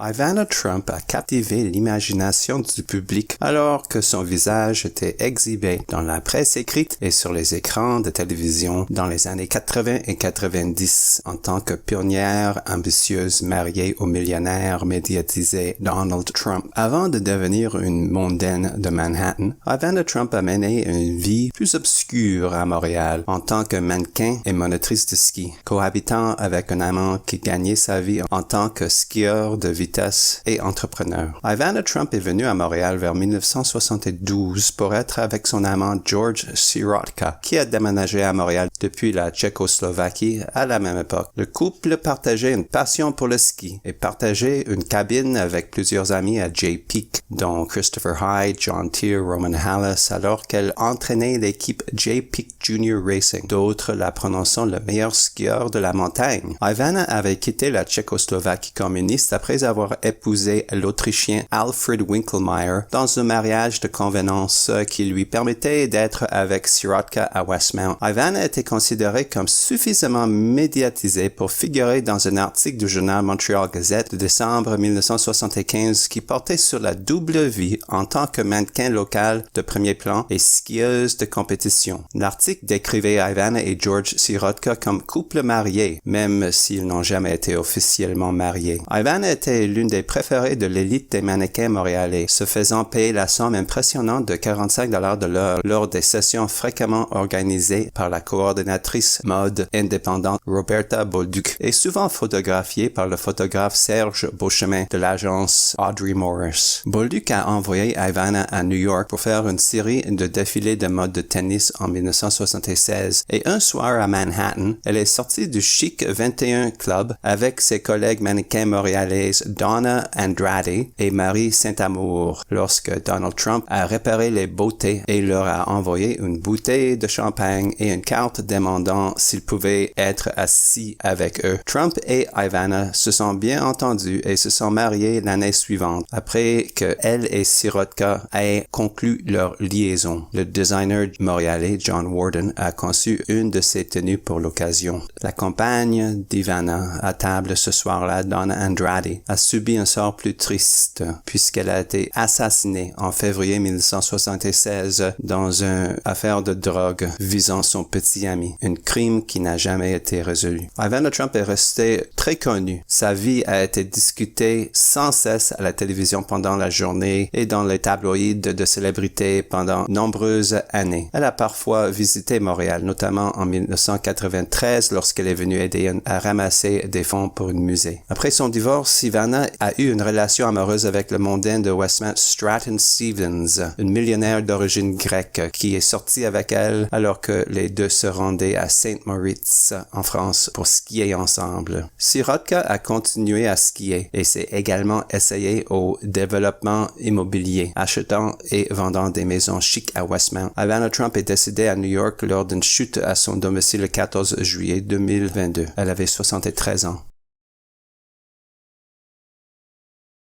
Ivana Trump a captivé l'imagination du public alors que son visage était exhibé dans la presse écrite et sur les écrans de télévision dans les années 80 et 90 en tant que pionnière ambitieuse mariée au millionnaire médiatisé Donald Trump. Avant de devenir une mondaine de Manhattan, Ivana Trump a mené une vie plus obscure à Montréal en tant que mannequin et monitrice de ski, cohabitant avec un amant qui gagnait sa vie en tant que skieur de vitesse et entrepreneur. Ivana Trump est venue à Montréal vers 1972 pour être avec son amant George Sirotka, qui a déménagé à Montréal depuis la Tchécoslovaquie à la même époque. Le couple partageait une passion pour le ski et partageait une cabine avec plusieurs amis à Jay Peak, dont Christopher Hyde, John Teer, Roman Hallis, alors qu'elle entraînait l'équipe Jay Peak Junior Racing, d'autres la prononçant le meilleur skieur de la montagne. Ivana avait quitté la Tchécoslovaquie communiste après avoir épousé l'Autrichien Alfred Winkelmeyer dans un mariage de convenance qui lui permettait d'être avec Sirotka à Westmount. Ivana était considérée comme suffisamment médiatisée pour figurer dans un article du journal Montreal Gazette de décembre 1975 qui portait sur la double vie en tant que mannequin local de premier plan et skieuse de compétition. L'article décrivait Ivana et George Sirotka comme couple marié, même s'ils n'ont jamais été officiellement mariés. Ivana était l'une des préférées de l'élite des mannequins montréalais, se faisant payer la somme impressionnante de 45 $ de l'heure lors des sessions fréquemment organisées par la coordinatrice mode indépendante Roberta Bolduc et souvent photographiée par le photographe Serge Beauchemin de l'agence Audrey Morris. Bolduc a envoyé Ivana à New York pour faire une série de défilés de mode de tennis en 1976 et un soir à Manhattan, elle est sortie du Chic 21 Club avec ses collègues mannequins montréalaises Donna Andrade et Marie Saint-Amour lorsque Donald Trump a réparé les beautés et leur a envoyé une bouteille de champagne et une carte demandant s'ils pouvaient être assis avec eux. Trump et Ivana se sont bien entendus et se sont mariés l'année suivante après que elle et Sirotka aient conclu leur liaison. Le designer montréalais John Warden a conçu une de ses tenues pour l'occasion. La compagne d'Ivana à table ce soir-là, Donna Andrade, a subi un sort plus triste puisqu'elle a été assassinée en février 1976 dans une affaire de drogue visant son petit ami, un crime qui n'a jamais été résolu. Ivana Trump est restée très connue. Sa vie a été discutée sans cesse à la télévision pendant la journée et dans les tabloïds de célébrités pendant nombreuses années. Elle a parfois visité Montréal, notamment en 1993 lorsqu'elle est venue aider à ramasser des fonds pour un musée. Après son divorce, Ivana a eu une relation amoureuse avec le mondain de Westmount Stratton Stevens, une millionnaire d'origine grecque qui est sortie avec elle alors que les deux se rendaient à Saint Moritz en France pour skier ensemble. Sirotka a continué à skier et s'est également essayé au développement immobilier, achetant et vendant des maisons chics à Westmount. Ivana Trump est décédée à New York lors d'une chute à son domicile le 14 juillet 2022. Elle avait 73 ans.